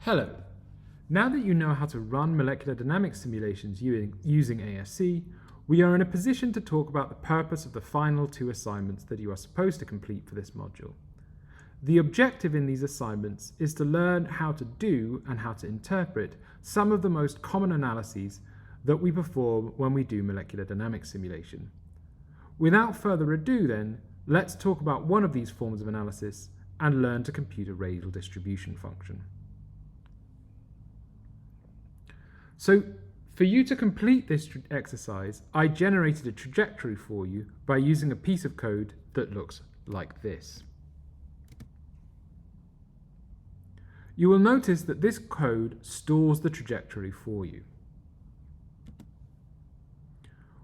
Hello. Now that you know how to run molecular dynamics simulations using ASC, we are in a position to talk about the purpose of the final two assignments that you are supposed to complete for this module. The objective in these assignments is to learn how to do and how to interpret some of the most common analyses that we perform when we do molecular dynamics simulation. Without further ado then, let's talk about one of these forms of analysis and learn to compute a radial distribution function. So, for you to complete this exercise, I generated a trajectory for you by using a piece of code that looks like this. You will notice that this code stores the trajectory for you.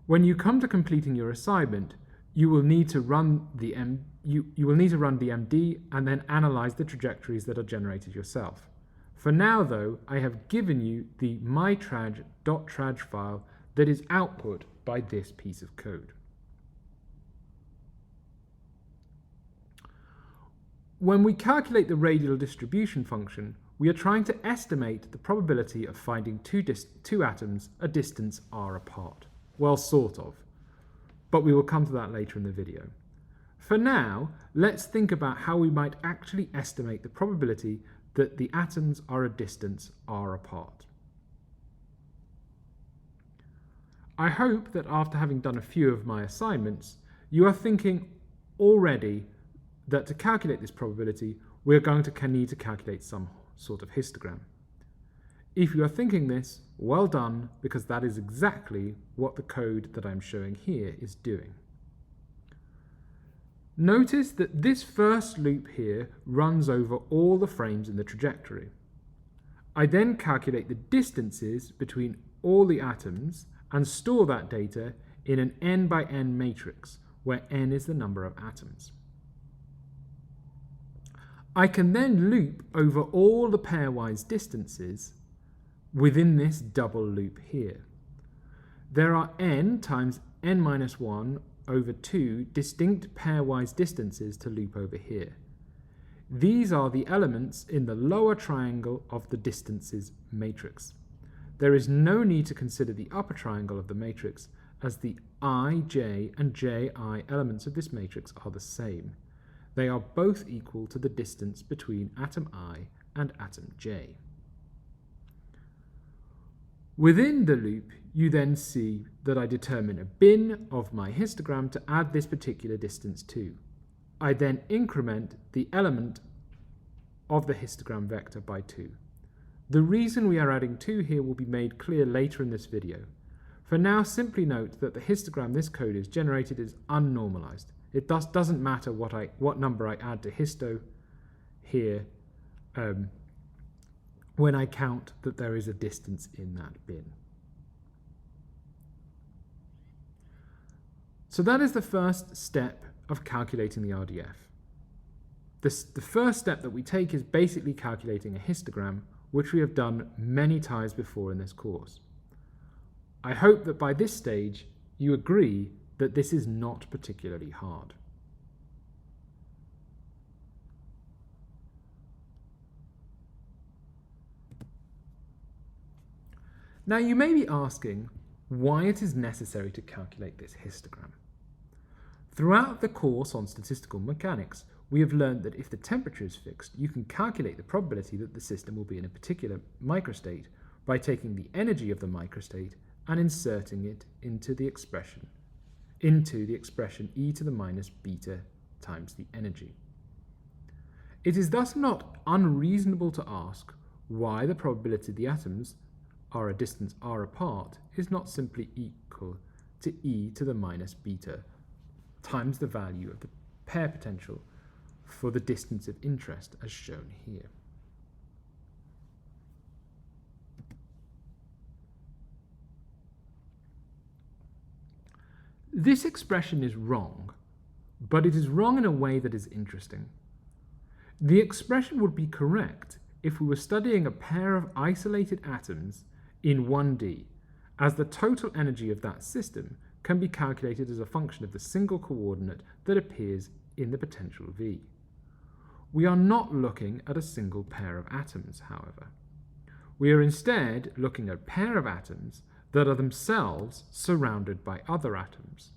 When you come to completing your assignment, you will need to run the MD and then analyze the trajectories that are generated yourself. For now, though, I have given you the mytraj.traj file that is output by this piece of code. When we calculate the radial distribution function, we are trying to estimate the probability of finding two atoms a distance r apart. Well, sort of, but we will come to that later in the video. For now, let's think about how we might actually estimate the probability that the atoms are a distance r apart. I hope that after having done a few of my assignments, you are thinking already that to calculate this probability, we're going to need to calculate some sort of histogram. If you are thinking this, well done, because that is exactly what the code that I'm showing here is doing. Notice that this first loop here runs over all the frames in the trajectory. I then calculate the distances between all the atoms and store that data in an n by n matrix, where n is the number of atoms. I can then loop over all the pairwise distances within this double loop here. There are n times n minus 1 over 2 distinct pairwise distances to loop over here. These are the elements in the lower triangle of the distances matrix. There is no need to consider the upper triangle of the matrix, as the I, j, and ji elements of this matrix are the same. They are both equal to the distance between atom I and atom j. Within the loop, you then see that I determine a bin of my histogram to add this particular distance to. I then increment the element of the histogram vector by 2. The reason we are adding 2 here will be made clear later in this video. For now, simply note that the histogram this code is generated is unnormalized. It thus doesn't matter what number I add to histo here when I count that there is a distance in that bin. So that is the first step of calculating the RDF. The first step that we take is basically calculating a histogram, which we have done many times before in this course. I hope that by this stage you agree that this is not particularly hard. Now you may be asking why it is necessary to calculate this histogram. Throughout the course on statistical mechanics, we have learned that if the temperature is fixed, you can calculate the probability that the system will be in a particular microstate by taking the energy of the microstate and inserting it into the expression e to the minus beta times the energy. It is thus not unreasonable to ask why the probability the atoms are a distance r apart is not simply equal to e to the minus beta times the value of the pair potential for the distance of interest as shown here. This expression is wrong, but it is wrong in a way that is interesting. The expression would be correct if we were studying a pair of isolated atoms in 1D, as the total energy of that system can be calculated as a function of the single coordinate that appears in the potential V. We are not looking at a single pair of atoms, however. We are instead looking at a pair of atoms that are themselves surrounded by other atoms.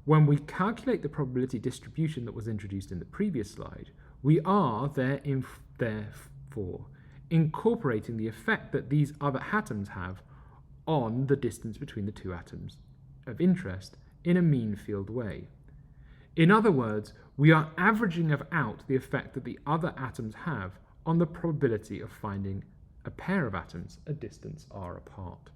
When we calculate the probability distribution that was introduced in the previous slide, we are therefore incorporating the effect that these other atoms have on the distance between the two atoms of interest in a mean field way. In other words, we are averaging out the effect that the other atoms have on the probability of finding a pair of atoms a distance r apart.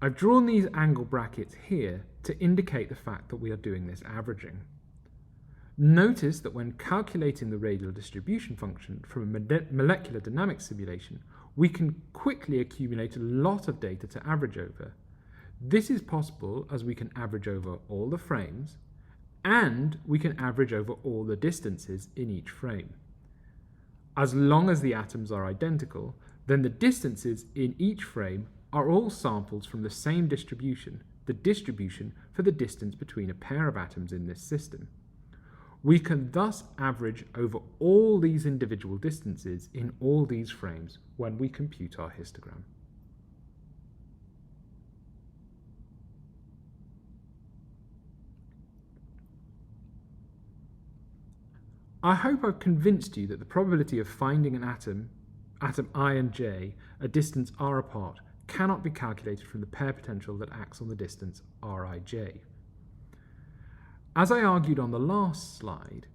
I've drawn these angle brackets here to indicate the fact that we are doing this averaging. Notice that when calculating the radial distribution function from a molecular dynamics simulation, we can quickly accumulate a lot of data to average over. This is possible as we can average over all the frames, and we can average over all the distances in each frame. As long as the atoms are identical, then the distances in each frame are all samples from the same distribution, the distribution for the distance between a pair of atoms in this system. We can thus average over all these individual distances in all these frames when we compute our histogram. I hope I've convinced you that the probability of finding an atom I and j, a distance r apart, cannot be calculated from the pair potential that acts on the distance rij. As I argued on the last slide,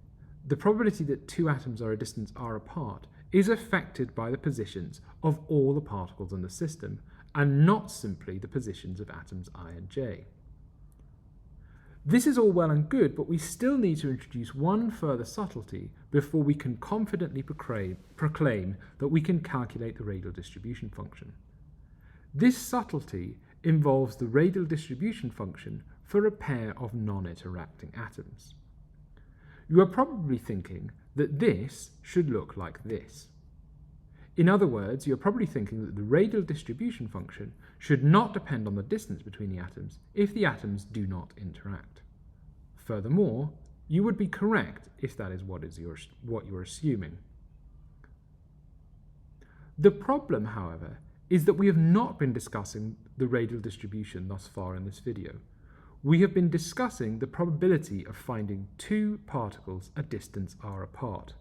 the probability that two atoms are a distance r apart is affected by the positions of all the particles in the system, and not simply the positions of atoms I and j. This is all well and good, but we still need to introduce one further subtlety before we can confidently proclaim that we can calculate the radial distribution function. This subtlety involves the radial distribution function for a pair of non-interacting atoms. You are probably thinking that this should look like this. In other words, you are probably thinking that the radial distribution function should not depend on the distance between the atoms if the atoms do not interact. Furthermore, you would be correct if that is what you're assuming. The problem, however, is that we have not been discussing the radial distribution thus far in this video. We have been discussing the probability of finding two particles a distance r apart.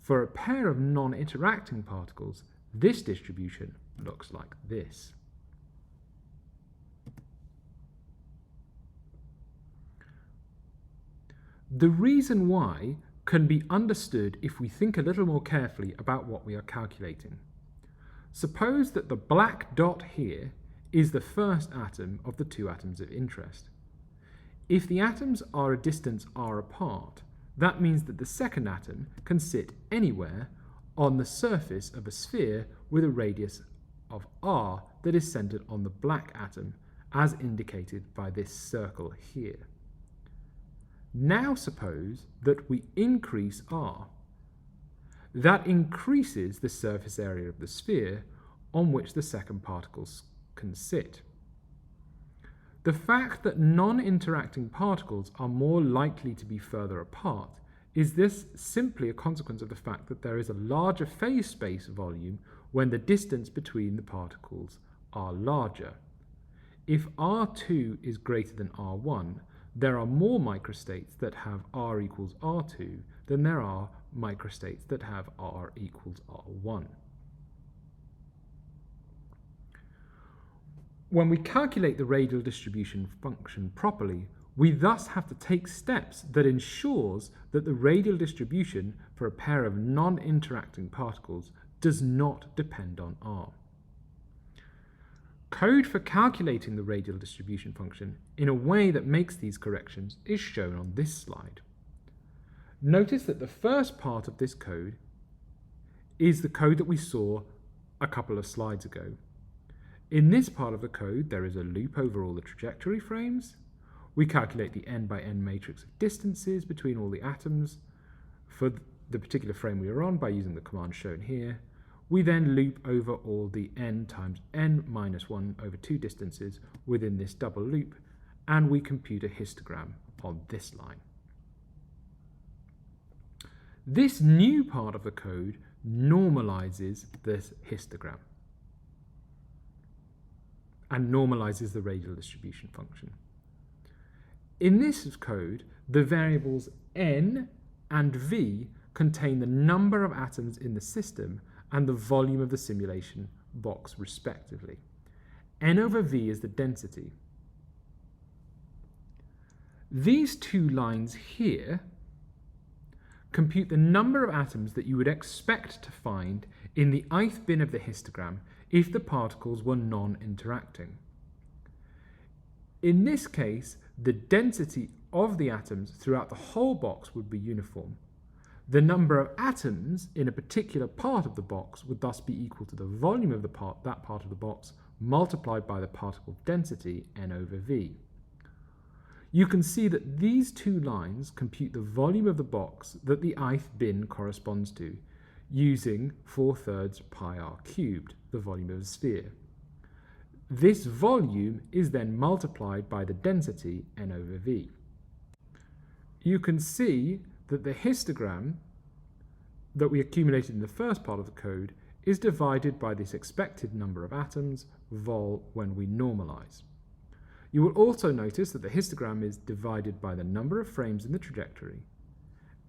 For a pair of non-interacting particles, this distribution looks like this. The reason why can be understood if we think a little more carefully about what we are calculating. Suppose that the black dot here is the first atom of the two atoms of interest. If the atoms are a distance r apart, that means that the second atom can sit anywhere on the surface of a sphere with a radius of r that is centered on the black atom, as indicated by this circle here. Now suppose that we increase r. That increases the surface area of the sphere on which the second particles can sit. The fact that non-interacting particles are more likely to be further apart is this simply a consequence of the fact that there is a larger phase space volume when the distance between the particles are larger. If R2 is greater than R1, there are more microstates that have R equals R2 than there are microstates that have R equals R1. When we calculate the radial distribution function properly, we thus have to take steps that ensures that the radial distribution for a pair of non-interacting particles does not depend on R. Code for calculating the radial distribution function in a way that makes these corrections is shown on this slide. Notice that the first part of this code is the code that we saw a couple of slides ago. In this part of the code, there is a loop over all the trajectory frames. We calculate the n by n matrix of distances between all the atoms for the particular frame we are on by using the command shown here. We then loop over all the n times n minus 1 over 2 distances within this double loop, and we compute a histogram on this line. This new part of the code normalizes this histogram and normalizes the radial distribution function. In this code, the variables n and v contain the number of atoms in the system and the volume of the simulation box respectively. N over v is the density. These two lines here compute the number of atoms that you would expect to find in the ith bin of the histogram if the particles were non-interacting. In this case, the density of the atoms throughout the whole box would be uniform. The number of atoms in a particular part of the box would thus be equal to the volume of that part of the box multiplied by the particle density n over v. You can see that these two lines compute the volume of the box that the ith bin corresponds to, using 4/3 pi r cubed, the volume of a sphere. This volume is then multiplied by the density n over v. You can see that the histogram that we accumulated in the first part of the code is divided by this expected number of atoms, vol, when we normalize. You will also notice that the histogram is divided by the number of frames in the trajectory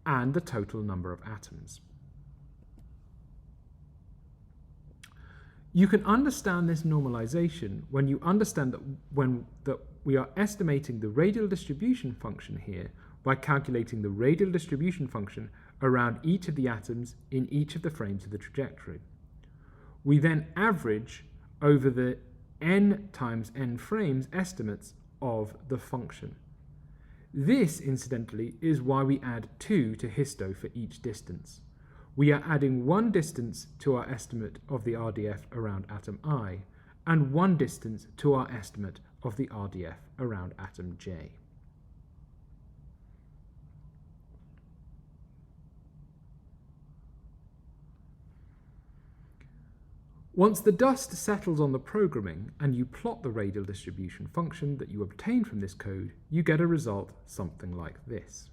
and the total number of atoms. You can understand this normalization when you understand that we are estimating the radial distribution function here by calculating the radial distribution function around each of the atoms in each of the frames of the trajectory. We then average over the n times n frames estimates of the function. This, incidentally, is why we add 2 to histo for each distance. We are adding 1 distance to our estimate of the RDF around atom I, and 1 distance to our estimate of the RDF around atom J. Once the dust settles on the programming and you plot the radial distribution function that you obtain from this code, you get a result something like this.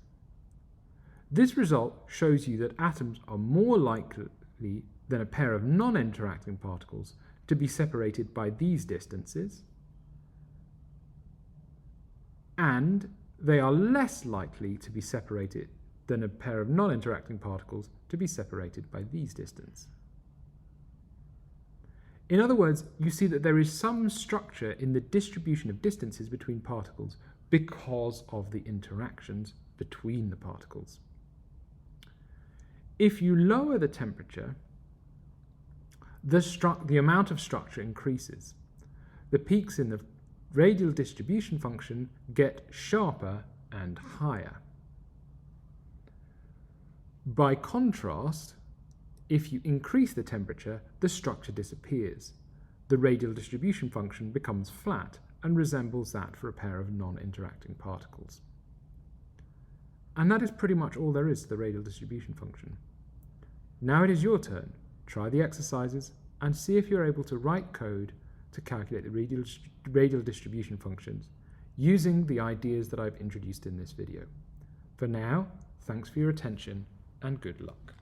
This result shows you that atoms are more likely than a pair of non-interacting particles to be separated by these distances, and they are less likely to be separated than a pair of non-interacting particles to be separated by these distances. In other words, you see that there is some structure in the distribution of distances between particles because of the interactions between the particles. If you lower the temperature, the amount of structure increases. The peaks in the radial distribution function get sharper and higher. By contrast, if you increase the temperature, the structure disappears. The radial distribution function becomes flat and resembles that for a pair of non-interacting particles. And that is pretty much all there is to the radial distribution function. Now it is your turn. Try the exercises and see if you're able to write code to calculate the radial distribution functions using the ideas that I've introduced in this video. For now, thanks for your attention and good luck.